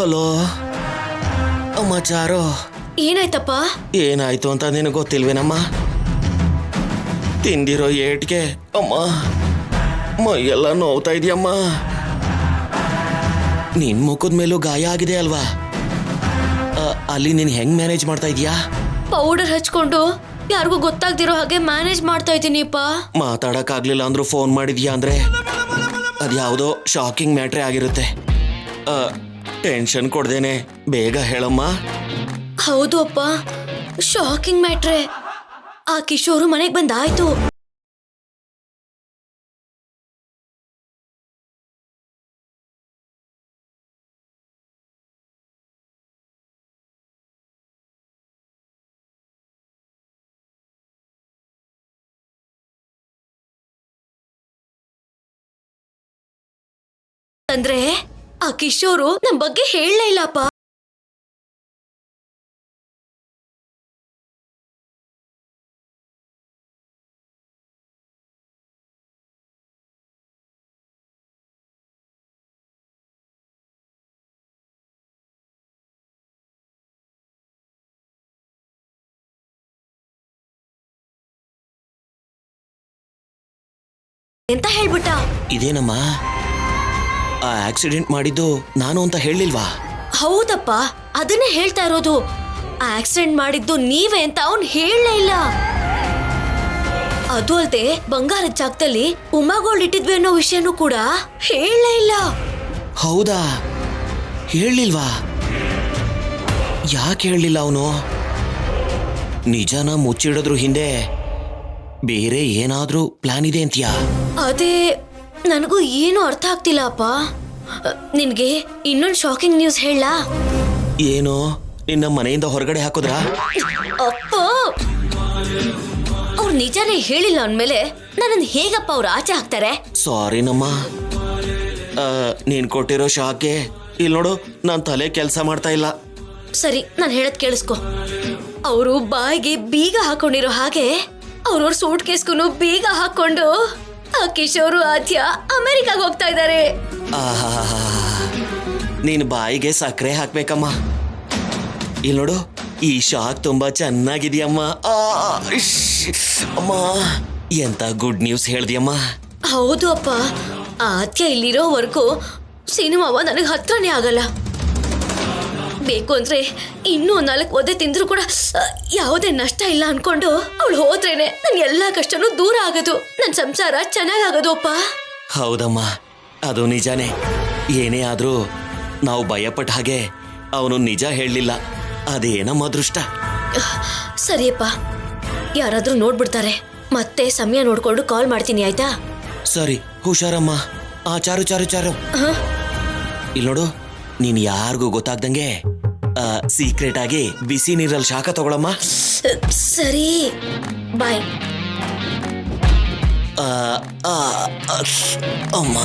Hello ಅಮ್ಮ ಚಾರು, ಏನಾಯ್ತಪ್ಪ? ಏನಾಯ್ತು ಅಂತ ನಿನಗೆ ಗೊತ್ತಿಲ್ವೇನಮ್ಮ? ತಿಂದಿರೋ ಏಟ್ಗೆ ಅಮ್ಮ ಮೈಯೆಲ್ಲ ನೋವ್ತಾ ಇದೆಯಮ್ಮ. ನಿನ್ ಮುಖದ ಮೇಲೂ ಗಾಯ ಆಗಿದೆ ಅಲ್ವಾ? ಅಲ್ಲಿ ನೀನ್ ಹೆಂಗ್ ಮ್ಯಾನೇಜ್ ಮಾಡ್ತಾ ಇದೀಯಾ? ಪೌಡರ್ ಹಚ್ಕೊಂಡು ಯಾರಿಗೂ ಗೊತ್ತಾಗ್ದಿರೋ ಹಾಗೆ ಮ್ಯಾನೇಜ್ ಮಾಡ್ತಾ ಇದ್ದೀನಿಪ್ಪ. ಮಾತಾಡಕ್ ಆಗ್ಲಿಲ್ಲ ಅಂದ್ರೂ ಫೋನ್ ಮಾಡಿದ್ಯಾ ಅಂದ್ರೆ ಅದ್ಯಾವುದೋ ಶಾಕಿಂಗ್ ಮ್ಯಾಟ್ರೇ ಆಗಿರುತ್ತೆ. ಟೆನ್ಷನ್ ಕೊಡ್ದೇನೆ ಬೇಗ ಹೇಳಮ್ಮ. ಹೌದು ಅಪ್ಪ, ಶಾಕಿಂಗ್ ಮ್ಯಾಟ್ರೆ. ಆ ಕಿಶೋರು ಮನೆಗೆ ಬಂದಾಯ್ತು. ಅಂದ್ರೆ ಆ ಕಿಶೋರು ನಮ್ ಬಗ್ಗೆ ಹೇಳಲೇ ಇಲ್ಲಪ್ಪ. ಎಂತ ಹೇಳ್ಬಿಟ್ಟ? ಇದೇನಮ್ಮ, ಆ ಆಕ್ಸಿಡೆಂಟ್ ಮಾಡಿದ್ದು ನಾನು ಅಂತ ಹೇಳಿಲ್ವಾ? ಹೌದಪ್ಪ, ಅದನ್ನೇ ಹೇಳ್ತಾ ಇರೋದು. ಆಕ್ಸಿಡೆಂಟ್ ಮಾಡಿದ್ದು ನೀವೇ ಅಂತ ಅವನ್ ಹೇಳಲೇ ಇಲ್ಲ. ಅದು ಅಲ್ದೆ ಬಂಗಾರದ ಜಾಗದಲ್ಲಿ ಉಮಾಗೋಲ್ಡ್ ಇಟ್ಟಿದ್ವಿ ಅನ್ನೋ ವಿಷಯನೂ ಕೂಡ ಹೇಳಲೇ ಇಲ್ಲ. ಹೌದಾ? ಹೇಳಿಲ್ವಾ? ಯಾಕೆ ಹೇಳಲಿಲ್ಲ ಅವನು? ನಿಜನ ಮುಚ್ಚಿಡೋದ್ರ ಹಿಂದೆ ಬೇರೆ ಏನಾದ್ರೂ ಪ್ಲಾನ್ ಇದೆ ಅಂತೀಯಾ? ಅದೇ ನನಗೂ ಏನು ಅರ್ಥ ಆಗ್ತಿಲ್ಲ ಅಪ್ಪ. ನಿನ್ಗೆ ಇನ್ನೊಂದು ಶಾಕಿಂಗ್ ನ್ಯೂಸ್ ಹೇಳ? ಏನು, ನಿನ್ನ ಮನೆಯಿಂದ ಹೊರಗಡೆ ಹಾಕೋದ್ರಾ? ಅಪ್ಪ, ಅವ್ರು ನಿಜಾನೇ ಹೇಳಿಲ್ಲ ಅಂದ್ಮೇಲೆ ನನ್ನನ್ನು ಹೇಗಪ್ಪ ಅವ್ರು ಆಚೆ ಹಾಕ್ತಾರೆ? ಸಾರಿ ನಮ್ಮ, ನೀನ್ ಕೊಟ್ಟಿರೋ ಶಾಕೆ ಇಲ್ಲಿ ನೋಡು, ನಾನ್ ತಲೆ ಕೆಲಸ ಮಾಡ್ತಾ ಇಲ್ಲ. ಸರಿ, ನಾನು ಹೇಳದ್ ಕೇಳಿಸ್ಕೊ. ಅವರು ಬಾಯಿಗೆ ಬೀಗ ಹಾಕೊಂಡಿರೋ ಹಾಗೆ ಅವ್ರವ್ರ ಸೂಟ್ ಕೇಸ್ಗೂ ಬೀಗ ಹಾಕೊಂಡು ಆ ಕಿಶೋರು ಆದ್ಯ ಅಮೆರಿಕಾಗ್ ಹೋಗ್ತಾ ಇದ್ದಾರೆ. ನೀನ್ ಬಾಯಿಗೆ ಸಕ್ಕರೆ ಹಾಕ್ಬೇಕಮ್ಮ. ಇಲ್ಲಿ ನೋಡು, ಈ ಶಾಕ್ ತುಂಬಾ ಚೆನ್ನಾಗಿದೆಯಮ್ಮ. ಅಮ್ಮ, ಎಂತ ಗುಡ್ ನ್ಯೂಸ್ ಹೇಳ್ದಿಯಮ್ಮ. ಹೌದು ಅಪ್ಪ, ಆದ್ಯ ಇಲ್ಲಿರೋವರೆಗೂ ಸಿನಿಮಾವ ನನಗೆ ಹತ್ರನೇ ಆಗಲ್ಲ. ಬೇಕು ಅಂದ್ರೆ ಇನ್ನೂ 4 ಒದೆ ತಿಂದ್ರು ಕೂಡ ಯಾವುದೇ ನಷ್ಟ ಇಲ್ಲ ಅನ್ಕೊಂಡು ಅವಳು ಹೋದ್ರೇನೆ ನನ್ ಎಲ್ಲಾ ಕಷ್ಟನೂ ದೂರ ಆಗೋದು, ನನ್ ಸಂಸಾರ ಚೆನ್ನಾಗಾಗೋದು ಅಪ್ಪ. ಹೌದಮ್ಮ, ಅದು ನಿಜಾನೇ. ಏನೇ ಆದ್ರೂ ನಾವು ಭಯಪಟ್ಟ ಹಾಗೆ ಅವನು ನಿಜ ಹೇಳಲಿಲ್ಲ. ಅದೇ ನಮ್ಮ ಅದೃಷ್ಟ. ಸರಿಯಪ್ಪ, ಯಾರಾದ್ರೂ ನೋಡ್ಬಿಡ್ತಾರೆ. ಮತ್ತೆ ಸಮಯ ನೋಡ್ಕೊಂಡು ಕಾಲ್ ಮಾಡ್ತೀನಿ, ಆಯ್ತಾ? ಸರಿ, ಹುಷಾರಮ್ಮ. ಚಾರು ಚಾರು ಚಾರು, ಇಲ್ಲಿ ನೋಡು, ನೀನ್ ಯಾರಿಗೂ ಗೊತ್ತಾಗ್ದಂಗೆ ಸೀಕ್ರೆಟ್ ಆಗಿ ಬಿಸಿ ನೀರಲ್ಲಿ ಶಾಖ ತಗೊಳಮ್ಮ. ಸರಿ, ಬಾಯ್. ಅಮ್ಮ,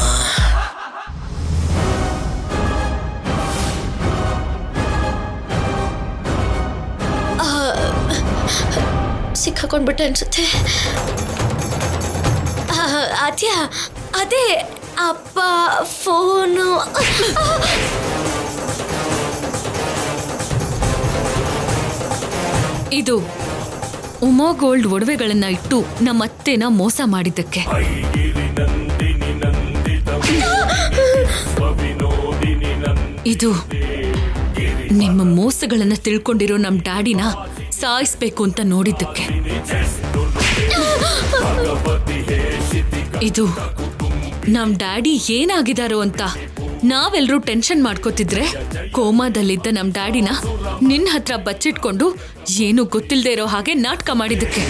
ಸಿಕ್ಕಾಕೊಂಡ್ಬಿಟ್ಟೆ ಅನ್ಸುತ್ತೆ. ಆದ್ಯ, ಅದೇ ಅಪ್ಪ ಫೋನು. ಇದು ಉಮಾ ಗೋಲ್ಡ್ ಒಡವೆಗಳನ್ನ ಇಟ್ಟು ನಮ್ಮತ್ತೆನ ಮೋಸ ಮಾಡಿದ್ದಕ್ಕೆ. ಇದು ನಿಮ್ಮ ಮೋಸಗಳನ್ನ ತಿಳ್ಕೊಂಡಿರೋ ನಮ್ ಡ್ಯಾಡಿನ ಸಾಯಿಸ್ಬೇಕು ಅಂತ ನೋಡಿದ್ದಕ್ಕೆ. ಇದು ನಮ್ ಡ್ಯಾಡಿ ಏನಾಗಿದಾರೋ ಅಂತ ನಾವೆಲ್ಲರೂ ಟೆನ್ಷನ್ ಮಾಡ್ಕೋತಿದ್ರೆ ಕೋಮಾದಲ್ಲಿದ್ದ ನಮ್ ಡ್ಯಾಡಿನ ನಿನ್ನ ಹತ್ರ ಬಚ್ಚಿಟ್ಕೊಂಡು ಏನು ಗೊತ್ತಿಲ್ಲದೆ ಇರೋ ಹಾಗೆ ನಾಟಕ ಮಾಡಿದ್ದಕ್ಕೆ.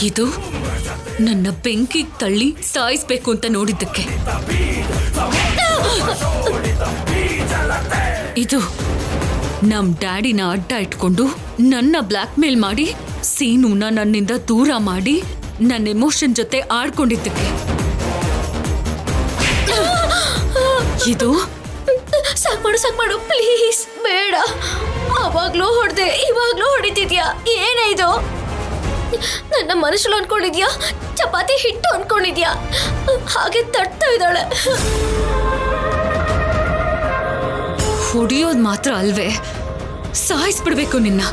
ಇದು ನನ್ನ ಬೆಂಕಿ ತಳ್ಳಿ ಸಾಯಿಸ್ಬೇಕು ಅಂತ ನೋಡಿದ್ದಕ್ಕೆ. ಇದು ನಮ್ ಡ್ಯಾಡಿನ ಅಡ್ಡ ಇಟ್ಕೊಂಡು ನನ್ನ ಬ್ಲ್ಯಾಕ್ ಮೇಲ್ ಮಾಡಿ ಸೀನುನ ನನ್ನಿಂದ ದೂರ ಮಾಡಿ ನನ್ನ ಎಮೋಷನ್ ಜೊತೆ ಆಡ್ಕೊಂಡಿದ್ದಕ್ಕೆ. ಇದು ಸಾಕ್ ಮಾಡು ಪ್ಲೀಸ್, ಬೇಡ. ಅವಾಗ್ಲೂ ಹೊಡೆದೆ, ಇವಾಗ್ಲೂ ಹೊಡಿತಿದ್ಯಾ, ಏನೇ ಇದು? ನನ್ನ ಮನುಷ್ಯಲು ಅನ್ಕೊಂಡಿದ್ಯಾ ಚಪಾತಿ ಹಿಟ್ಟು ಅನ್ಕೊಂಡಿದ್ಯಾ? ಹಾಗೆ ತಟ್ತಾ ಇದ್ದಾಳೆ. ಹೊಡಿಯೋದು ಮಾತ್ರ ಅಲ್ವೇ, ಸಾಯಿಸ್ಬಿಡ್ಬೇಕು ನಿನ್ನ.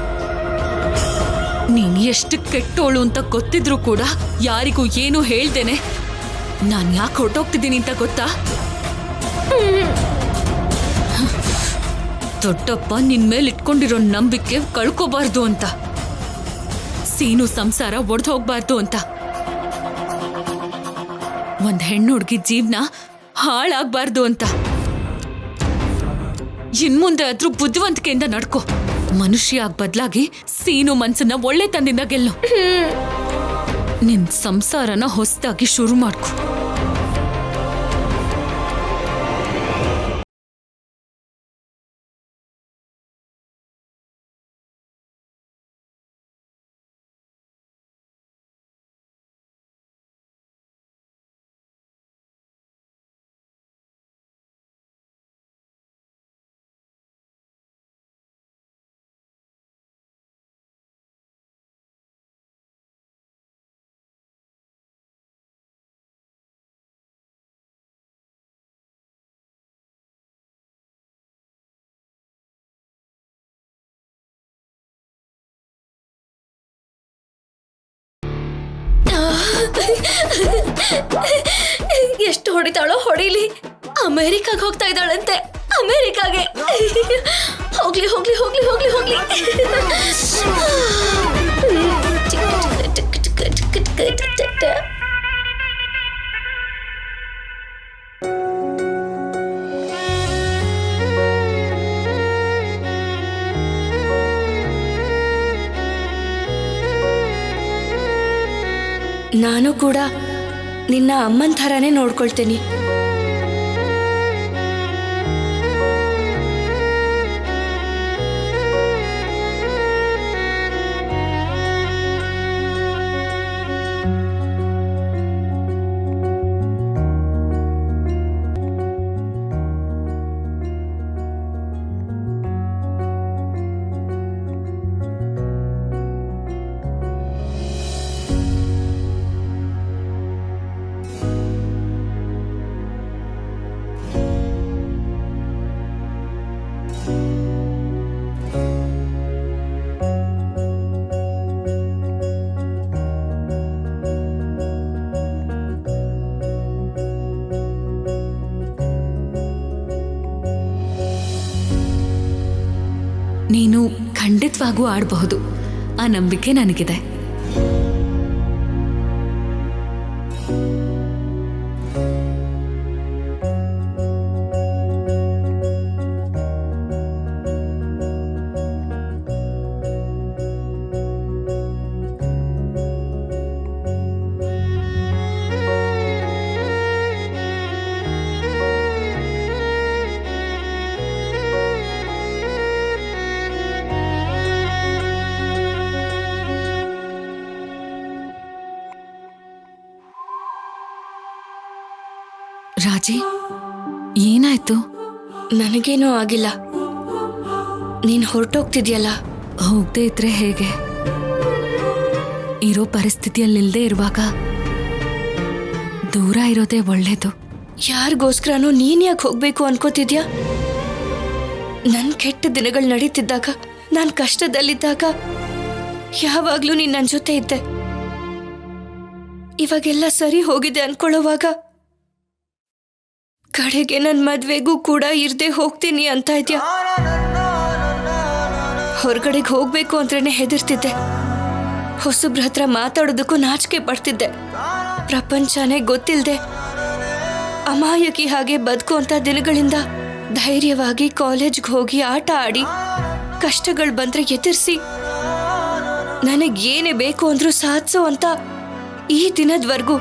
ನೀನ್ ಎಷ್ಟು ಕೆಟ್ಟೋಳು ಅಂತ ಗೊತ್ತಿದ್ರು ಕೂಡ ಯಾರಿಗೂ ಏನು ಹೇಳ್ದೇನೆ ನಾನ್ ಯಾಕೆ ಹೊರಟೋಗ್ತಿದ್ದೀನಿ ಅಂತ ಗೊತ್ತಾ? ದೊಡ್ಡಪ್ಪ ನಿನ್ ಮೇಲೆ ಇಟ್ಕೊಂಡಿರೋ ನಂಬಿಕೆ ಕಳ್ಕೋಬಾರ್ದು ಅಂತ, ಸೀನು ಸಂಸಾರ ಒಡೆದು ಹೋಗ್ಬಾರ್ದು ಅಂತ, ಒಂದ್ ಹೆಣ್ಣು ಹುಡುಗಿ ಜೀವನ ಹಾಳಾಗ್ಬಾರ್ದು ಅಂತ. ಇನ್ಮುಂದೆ ಆದ್ರೂ ಬುದ್ಧಿವಂತಿಕೆಯಿಂದ ನಡ್ಕೋ. ಮನುಷ್ಯ ಆಗ್ ಬದ್ಲಾಗಿ ಸೀನು ಮನ್ಸನ್ನ ಒಳ್ಳೆ ತಂದಿಂದ ಗೆಲ್ಲು. ನಿನ್ ಸಂಸಾರನ ಹೊಸದಾಗಿ ಶುರು ಮಾಡ್ಕೊ. ಎಷ್ಟು ಹೊಡಿತಾಳೋ ಹೊಡಿಲಿ, ಅಮೆರಿಕಾಗ್ ಹೋಗ್ತಾ ಇದ್ದಾಳಂತೆ. ಅಮೆರಿಕಾಗೆ ಹೋಗ್ಲಿ ಹೋಗ್ಲಿ ಹೋಗ್ಲಿ ಹೋಗ್ಲಿ ಹೋಗ್ಲಿ. ನಾನು ಕೂಡ ನಿನ್ನ ಅಮ್ಮನ ಥರನೇ ನೋಡ್ಕೊಳ್ತೀನಿ. ನೀನು ಖಂಡಿತವಾಗೂ ಆಡಬಹುದು, ಆ ನಂಬಿಕೆ ನನಗಿದೆ. ರಾಜಿ, ಏನಾಯ್ತು? ನನಗೇನೂ ಆಗಿಲ್ಲ. ನೀನು ಹೊರಟೋಗ್ತಿದ್ಯಲ್ಲ. ಹೋಗದೆ ಇದ್ರೆ ಹೇಗೆ? ಇರೋ ಪರಿಸ್ಥಿತಿಯಲ್ಲಿಲ್ಲದೆ ಇರುವಾಗ ದೂರ ಇರೋದೇ ಒಳ್ಳೇದು. ಯಾರಿಗೋಸ್ಕರನೂ ನೀನ್ ಯಾಕೆ ಹೋಗ್ಬೇಕು ಅನ್ಕೋತಿದ್ಯಾ? ನನ್ನ ಕೆಟ್ಟ ದಿನಗಳು ನಡೀತಿದ್ದಾಗ, ನಾನು ಕಷ್ಟದಲ್ಲಿದ್ದಾಗ ಯಾವಾಗ್ಲೂ ನೀನ್ ನನ್ನ ಜೊತೆ ಇದ್ದೆ. ಇವಾಗೆಲ್ಲ ಸರಿ ಹೋಗಿದೆ ಅನ್ಕೊಳ್ಳೋವಾಗ ಕಡೆಗೆ ನನ್ನ ಮದ್ವೆಗೂ ಕೂಡ ಇರ್ದೆ ಹೋಗ್ತೀನಿ ಅಂತ ಇದ್ಯಾ. ಹೊರಗಡೆಗೆ ಹೋಗ್ಬೇಕು ಅಂದ್ರೇನೆ ಹೆದರ್ತಿದ್ದೆ. ಹೊಸಬ್ರ ಹತ್ರ ಮಾತಾಡೋದಕ್ಕೂ ನಾಚಿಕೆ ಪಡ್ತಿದ್ದೆ. ಪ್ರಪಂಚನೇ ಗೊತ್ತಿಲ್ದೆ ಅಮಾಯಕಿ ಹಾಗೆ ಬದುಕುವಂತ ದಿನಗಳಿಂದ ಧೈರ್ಯವಾಗಿ ಕಾಲೇಜ್ಗೆ ಹೋಗಿ ಆಟ ಆಡಿ ಕಷ್ಟಗಳು ಬಂದ್ರೆ ಎದುರಿಸಿ ನನಗೇನೇ ಬೇಕು ಅಂದ್ರೂ ಸಾಧಿಸೋ ಅಂತ ಈ ದಿನದವರೆಗೂ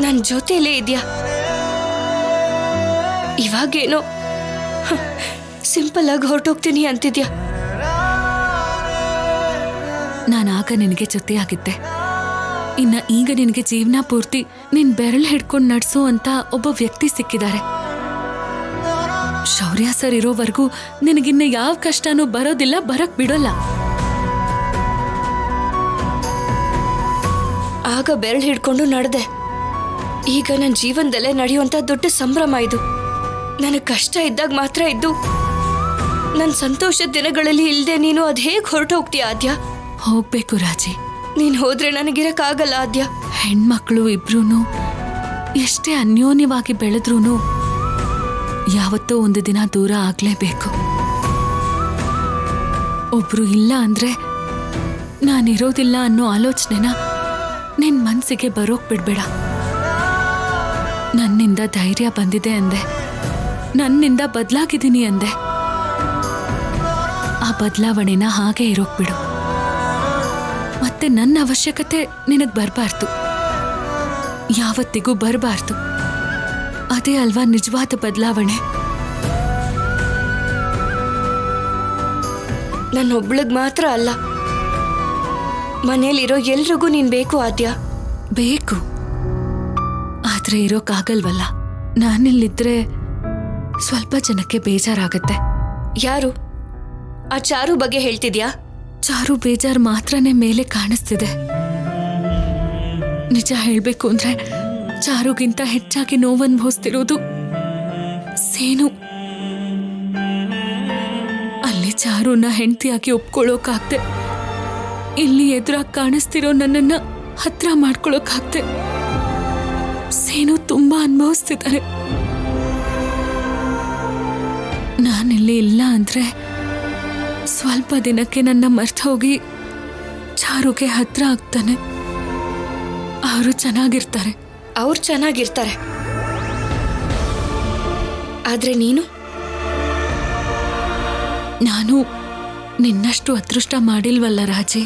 ನನ್ನ ಜೊತೆಲೇ ಇದೆಯಾ. ಇವಾಗೇನೋ ಸಿಂಪಲ್ ಆಗಿ ಹೊರಟೋಗ್ತೀನಿ ಅಂತಿದ್ಯಾ. ನಾನಾಗ ನಿನಗೆ ಜೊತೆಯಾಗಿದ್ದೆ. ಈಗ ನಿನಗೆ ಜೀವನ ಪೂರ್ತಿ ನಿನ್ ಬೆರಳು ಹಿಡ್ಕೊಂಡು ನಡ್ಸೋ ಅಂತ ಒಬ್ಬ ವ್ಯಕ್ತಿ ಸಿಕ್ಕಿದ್ದಾರೆ. ಶೌರ್ಯ ಸರ್ ಇರೋವರೆಗೂ ನಿನಗಿನ್ನ ಯಾವ ಕಷ್ಟನೂ ಬರೋದಿಲ್ಲ, ಬರಕ್ ಬಿಡೋಲ್ಲ. ಆಗ ಬೆರಳು ಹಿಡ್ಕೊಂಡು ನಡೆದೆ. ಈಗ ನನ್ನ ಜೀವನದಲ್ಲೇ ನಡೆಯುವಂತ ದೊಡ್ಡ ಸಂಭ್ರಮ ಇದು. ನನಗೆ ಕಷ್ಟ ಇದ್ದಾಗ ಮಾತ್ರ ಇದ್ದು ನನ್ನ ಸಂತೋಷದ ದಿನಗಳಲ್ಲಿ ಇಲ್ಲದೆ ನೀನು ಅದು ಹೇಗೆ ಹೊರಟು ಹೋಗ್ತೀಯ ಆದ್ಯ? ಹೋಗ್ಬೇಕು ರಾಜಿ. ನೀನು ಹೋದ್ರೆ ನನಗಿರಕ್ಕಾಗಲ್ಲ ಆದ್ಯ. ಹೆಣ್ಮಕ್ಳು ಇಬ್ರು ಎಷ್ಟೇ ಅನ್ಯೋನ್ಯವಾಗಿ ಬೆಳೆದ್ರೂ ಯಾವತ್ತೋ ಒಂದು ದಿನ ದೂರ ಆಗ್ಲೇಬೇಕು. ಒಬ್ರು ಇಲ್ಲ ಅಂದ್ರೆ ನಾನಿರೋದಿಲ್ಲ ಅನ್ನೋ ಆಲೋಚನೆನ ನಿನ್ ಮನ್ಸಿಗೆ ಬರೋಕ್ ಬಿಡ್ಬೇಡ. ನನ್ನಿಂದ ಧೈರ್ಯ ಬಂದಿದೆ ಅಂದೆ, ನನ್ನಿಂದ ಬದಲಾಗಿದ್ದೀನಿ ಅಂದೆ. ಆ ಬದಲಾವಣೆನ ಹಾಗೆ ಇರೋಕ್ ಬಿಡು. ಮತ್ತೆ ನನ್ನ ಅವಶ್ಯಕತೆ ನಿನಗ್ ಬರಬಾರ್ದು, ಯಾವತ್ತಿಗೂ ಬರಬಾರ್ದು. ಅದೇ ಅಲ್ವಾ ನಿಜವಾದ ಬದಲಾವಣೆ. ನನ್ನೊಬ್ಳಿಗ್ ಮಾತ್ರ ಅಲ್ಲ, ಮನೇಲಿರೋ ಎಲ್ರಿಗೂ ನೀನ್ ಬೇಕು ಆದ್ಯ. ಬೇಕು, ಆದ್ರೆ ಇರೋಕ್ಕಾಗಲ್ವಲ್ಲ. ನಾನಿಲ್ಲಿದ್ರೆ ಸ್ವಲ್ಪ ಜನಕ್ಕೆ ಬೇಜಾರಾಗತ್ತೆ. ಯಾರು? ಆ ಚಾರು ಬಗ್ಗೆ ಹೇಳ್ತಿದ್ಯಾ? ಚಾರು ಬೇಜಾರು ಮಾತ್ರನೇ ಮೇಲೆ ಕಾಣಿಸ್ತಿದೆ. ನಿಜ ಹೇಳ್ಬೇಕು ಅಂದ್ರೆ ಚಾರುಗಿಂತ ಹೆಚ್ಚಾಗಿ ನೋವನ್ಭವಿಸ್ತಿರೋದು ಸೇನು. ಅಲ್ಲಿ ಚಾರುನ ಹೆಂಡತಿಯಾಗಿ ಒಪ್ಕೊಳ್ಳೋಕಾಗ್ದೆ, ಇಲ್ಲಿ ಎದುರಾಗಿ ಕಾಣಿಸ್ತಿರೋ ನನ್ನನ್ನ ಹತ್ರ ಮಾಡ್ಕೊಳ್ಳೋಕಾಗ್ದೆ. ಸೇನು ತುಂಬಾ ಅನುಭವಿಸ್ತಿದ್ದಾರೆ. ನಾನಿಲ್ಲಿ ಇಲ್ಲ ಅಂದ್ರೆ ಸ್ವಲ್ಪ ದಿನಕ್ಕೆ ನನ್ನ ಮರ್ತು ಹೋಗಿ ಚಾರುಗೆ ಹತ್ರ ಆಗ್ತಾನೆ. ಅವರು ಚೆನ್ನಾಗಿರ್ತಾರೆ. ಅವ್ರು ಚೆನ್ನಾಗಿರ್ತಾರೆ, ಆದ್ರೆ ನೀನು? ನಾನು ನಿನ್ನಷ್ಟು ಅದೃಷ್ಟ ಮಾಡಿಲ್ವಲ್ಲ ರಾಜಿ.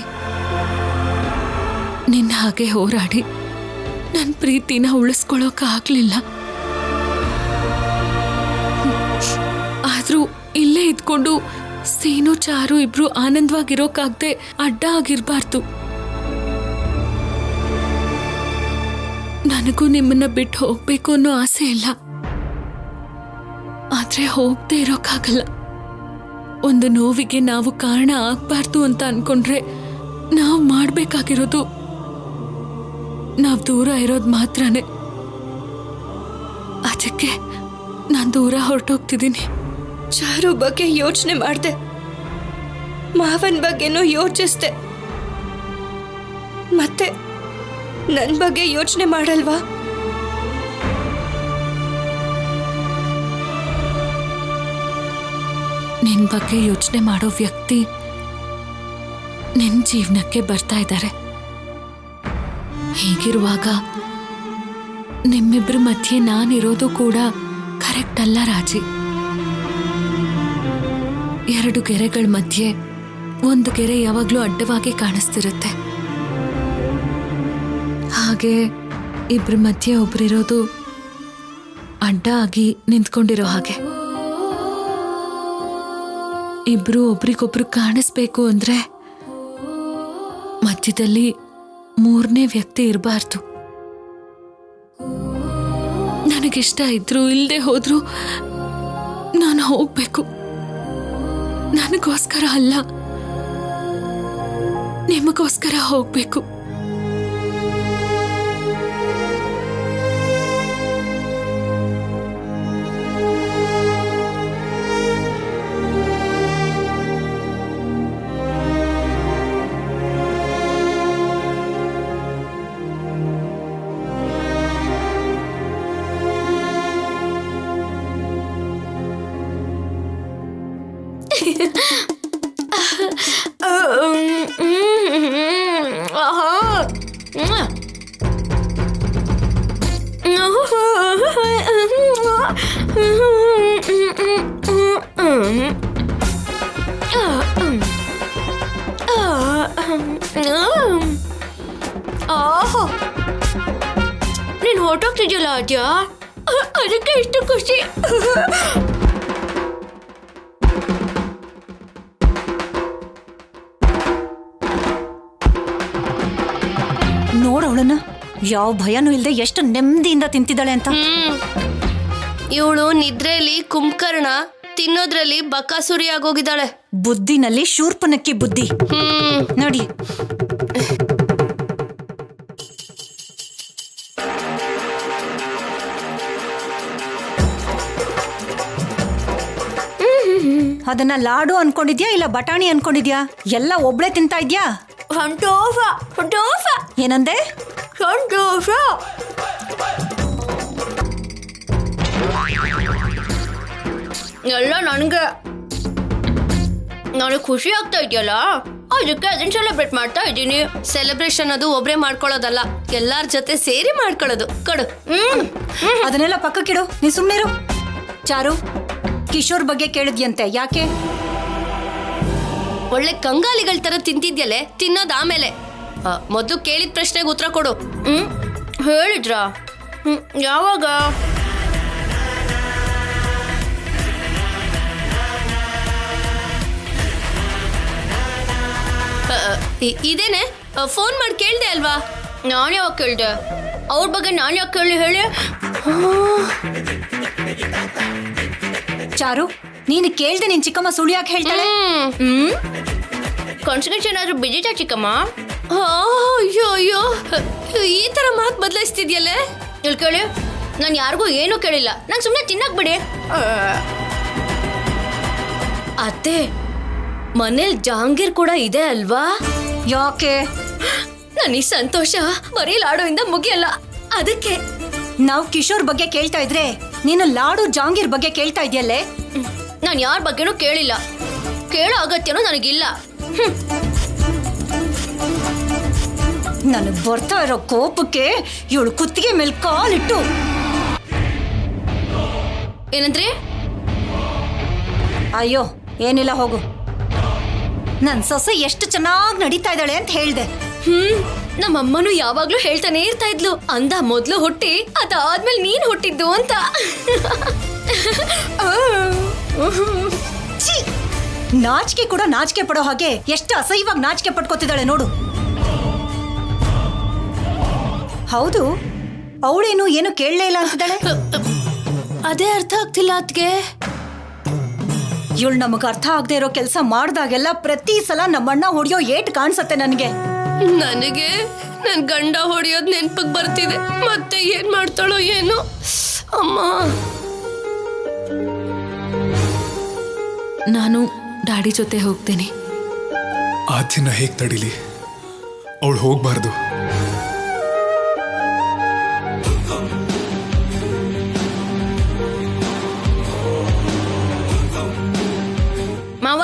ನಿನ್ನ ಹಾಗೆ ಹೋರಾಡಿ ನನ್ನ ಪ್ರೀತಿನ ಉಳಿಸ್ಕೊಳ್ಳೋಕಾಗ್ಲಿಲ್ಲ. ಆದ್ರೂ ಇಲ್ಲೇ ಇದ್ಕೊಂಡು ಸೇನು ಚಾರು ಇಬ್ರು ಆನಂದವಾಗಿರೋಕಾಗ್ದೆ ಅಡ್ಡ ಆಗಿರ್ಬಾರ್ದು. ನನಗೂ ನಿಮ್ಮನ್ನ ಬಿಟ್ಟು ಹೋಗ್ಬೇಕು ಅನ್ನೋ ಆಸೆ ಇಲ್ಲ, ಆದ್ರೆ ಹೋಗದೆ ಇರೋಕ್ಕಾಗಲ್ಲ. ಒಂದು ನೋವಿಗೆ ನಾವು ಕಾರಣ ಆಗ್ಬಾರ್ದು ಅಂತ ಅನ್ಕೊಂಡ್ರೆ ನಾವು ಮಾಡ್ಬೇಕಾಗಿರೋದು ನಾವು ದೂರ ಇರೋದು ಮಾತ್ರನೇ. ಅದಕ್ಕೆ ನಾನು ದೂರ ಹೊರಟೋಗ್ತಿದ್ದೀನಿ. ಚಾರು ಬಗ್ಗೆ ಯೋಚನೆ ಮಾಡ್ದೆ, ಮಾವನ್ ಬಗ್ಗೆನೂ ಯೋಚಿಸ್ದೆ, ಮತ್ತೆ ನನ್ ಬಗ್ಗೆ ಯೋಚನೆ ಮಾಡಲ್ವಾ? ನಿನ್ ಬಗ್ಗೆ ಯೋಚನೆ ಮಾಡೋ ವ್ಯಕ್ತಿ ನಿನ್ ಜೀವನಕ್ಕೆ ಬರ್ತಾ ಇದ್ದಾರೆ. ಹೀಗಿರುವಾಗ ನಿಮ್ಮಿಬ್ರ ಮಧ್ಯೆ ನಾನಿರೋದು ಕೂಡ ಕರೆಕ್ಟ್ ಅಲ್ಲ ರಾಜಿ. ಎರಡು ಗೆರೆಗಳ ಮಧ್ಯೆ ಒಂದು ಗೆರೆ ಯಾವಾಗ್ಲೂ ಅಡ್ಡವಾಗಿ ಕಾಣಿಸ್ತಿರುತ್ತೆ. ಹಾಗೆ ಇಬ್ರ ಮಧ್ಯೆ ಒಬ್ರಿರೋದು ಅಡ್ಡ ಆಗಿ ನಿಂತ್ಕೊಂಡಿರೋ ಹಾಗೆ. ಇಬ್ರು ಒಬ್ರಿಗೊಬ್ರು ಕಾಣಿಸ್ಬೇಕು ಅಂದ್ರೆ ಮಧ್ಯದಲ್ಲಿ ಮೂರನೇ ವ್ಯಕ್ತಿ ಇರಬಾರ್ದು. ನನಗಿಷ್ಟ ಇದ್ರು ಇಲ್ಲದೆ ಹೋದ್ರು ನಾನು ಹೋಗ್ಬೇಕು. ನನಗೋಸ್ಕರ ಅಲ್ಲ, ನಿಮಗೋಸ್ಕರ ಹೋಗ್ಬೇಕು. ನೀನು ಹೊರಟೋಗ್ತಿದ್ಯಲ್ಲ ಆದ್ಯ, ಅದಕ್ಕೆ ಇಷ್ಟು ಖುಷಿ. ನೋಡವಳನ್ನ ಯಾವ ಭಯನೂ ಇಲ್ಲದೆ ಎಷ್ಟು ನೆಮ್ಮದಿಯಿಂದ ತಿಂತಿದ್ದಾಳೆ ಅಂತ. ಇವಳು ನಿದ್ರೆಯಲ್ಲಿ ಕುಂಭಕರ್ಣ, ತಿನ್ನೋದ್ರಲ್ಲಿ ಬಕಾಸುರಿ ಆಗೋಗಿದ್ದಾಳೆ. ಬುದ್ಧಿನಲ್ಲಿ ಶೂರ್ಪನಕ್ಕಿ ಬುದ್ಧಿ ನೋಡಿ. ಅದನ್ನ ಲಾಡು ಅನ್ಕೊಂಡಿದ್ಯಾ ಇಲ್ಲ ಬಟಾಣಿ ಅನ್ಕೊಂಡಿದ್ಯಾ? ಎಲ್ಲ ಒಬ್ಳೆ ತಿಂತಾ ಇದ್ಯಾ? ಸಂತೋಷ ಸಂತೋಷ ಏನಂದೆ? ಸಂತೋಷ. ಎಲ್ಲ ನನಗೆ ಖುಷಿ ಆಗ್ತಾ ಇದೆಯಲ್ಲ, ಅದಕ್ಕೆ ಅದನ್ನ ಸೆಲೆಬ್ರೇಟ್ ಮಾಡ್ತಾ ಇದ್ದೀನಿ. ಸೆಲೆಬ್ರೇಷನ್ ಅದು ಒಬ್ರೇ ಮಾಡ್ಕೊಳ್ಳೋದಲ್ಲ, ಎಲ್ಲಾರ ಜೊತೆ ಸೇರಿ ಮಾಡ್ಕೊಳ್ಳೋದು. ಕೊಡು. ಅದನ್ನೆಲ್ಲ ಪಕ್ಕಕ್ಕಿಡು, ನೀ ಸುಮ್ಮನಿರು. ಚಾರು, ಕಿಶೋರ್ ಬಗ್ಗೆ ಕೇಳಿದ್ಯಂತೆ, ಯಾಕೆ? ಒಳ್ಳೆ ಕಂಗಾಲಿಗಳ ತರ ತಿಂತಿದ್ಯಲೆ, ತಿನ್ನೋದು ಆಮೇಲೆ. ಮೊದಲು ಕೇಳಿದ ಪ್ರಶ್ನೆಗೆ ಉತ್ತರ ಕೊಡು. ಹೇಳಿದ್ರಾ? ಯಾವಾಗ? ಇದೇನೆ ಫೋನ್ ಮಾಡಿ ಕೇಳ್ದೆ ಅಲ್ವಾ? ನಾನು ಯಾವಾಗ ಕೇಳ್ದೆ? ಅವ್ರ ಬಗ್ಗೆ ನಾನು ಯಾಕೆ ಕೇಳಿ ಹೇಳಿ? ಚಾರು, ನೀನು ಕೇಳ್ದೆ ನಿನ್ ಚಿಕ್ಕಮ್ಮ ಸುಳ್ಳು ಯಾಕೆ ಹೇಳ್ತಾಳೆ? ಕಾನ್ಸಿಕ್ವೆನ್ಸ್ ಏನಾದ್ರು ಬಿಜಿಟಾ ಚಿಕ್ಕಮ್ಮ? ಅಯ್ಯೋ ಅಯ್ಯೋ, ಈ ತರ ಮಾತು ಬದಲಾಯಿಸ್ತಿದ್ಯಲ್ಲೇ. ಇಲ್ಲಿ ಕೇಳಿ, ನಾನು ಯಾರಿಗೂ ಏನೂ ಕೇಳಿಲ್ಲ, ನಂಗೆ ಸುಮ್ಮನೆ ತಿನ್ನಕ್ ಬಿಡಿ. ಅತ್ತೆ, ಮನೇಲಿ ಜಾಂಗೀರ್ ಕೂಡ ಇದೆ ಅಲ್ವಾ? ಯಾಕೆ? ನನ್ನ ಈ ಸಂತೋಷ ಬರೀ ಲಾಡುವಿಂದ ಮುಗಿಯಲ್ಲ, ಅದಕ್ಕೆ. ನಾವು ಕಿಶೋರ್ ಬಗ್ಗೆ ಕೇಳ್ತಾ ಇದ್ರೆ ನೀನು ಲಾಡು ಜಾಂಗೀರ್ ಬಗ್ಗೆ ಕೇಳ್ತಾ ಇದೆಯಲ್ಲೇ? ನಾನು ಯಾರ ಬಗ್ಗೆನೂ ಕೇಳಿಲ್ಲ, ಕೇಳೋ ಅಗತ್ಯನೂ ನನಗಿಲ್ಲ. ನನಗೆ ಬರ್ತಾ ಇರೋ ಕೋಪಕ್ಕೆ ಇವಳು ಕುತ್ತಿಗೆ ಮೇಲೆ ಕಾಲಿಟ್ಟು. ಏನಂದ್ರೆ? ಅಯ್ಯೋ ಏನಿಲ್ಲ, ಹೋಗು. ನನ್ ಸೊಸೆ ಎಷ್ಟು ಚೆನ್ನಾಗಿ ನಡೀತಾ ಇದ್ದಾಳೆ ಅಂತ ಹೇಳ್ದೆ. ನಮ್ಮಮ್ಮನು ಯಾವಾಗ್ಲೂ ಹೇಳ್ತಾನೆ ಇರ್ತಾ ಇದ್ಲು, ಅಂದ ಮೊದ್ಲು ಹುಟ್ಟಿ ಅದಾದ್ಮೇಲೆ ನೀನ್ ಹುಟ್ಟಿದ್ದು ಅಂತ. ಛೀ! ನಾಚಿಕೆ ಕೂಡ ನಾಚಿಕೆ ಪಡೋ ಹಾಗೆ ಎಷ್ಟು ಅಸಹ್ಯವಾಗಿ ನಾಚಿಕೆ ಪಟ್ಕೋತಿದ್ದಾಳೆ ನೋಡು. ಹೌದು, ಅವಳೇನು ಏನು ಕೇಳಲೇ ಇಲ್ಲ ಅಂತಿದ್ದಾಳೆ. ಅದೇ ಅರ್ಥ ಆಗ್ತಿಲ್ಲ ಅದ್ಗೆ. ಇವಳು ನಮಗ ಅರ್ಥ ಆಗದೆ ಇರೋ ಕೆಲಸ ಮಾಡ್ದಾಗೆಲ್ಲ ಪ್ರತಿ ಸಲ ನಮ್ಮಣ್ಣ ಹೊಡೆಯೋ ಏಟ್ ಕಾಣಿಸತ್ತೆ ನನಗೆ. ನನಗೆ ನನ್ ಗಂಡ ಹೊಡೆಯೋದ್ ನೆನ್ಪಕ್ ಬರ್ತಿದೆ. ಮತ್ತೆ ಏನ್ ಮಾಡ್ತಾಳೋ ಏನು ಅಮ್ಮ. ನಾನು ಡ್ಯಾಡಿ ಜೊತೆ ಹೋಗ್ತೇನೆ. ಆದ್ಯನ ಹೇಗ್ ತಡಿಲಿ? ಅವಳು ಹೋಗ್ಬಾರ್ದು. ಮಾವ,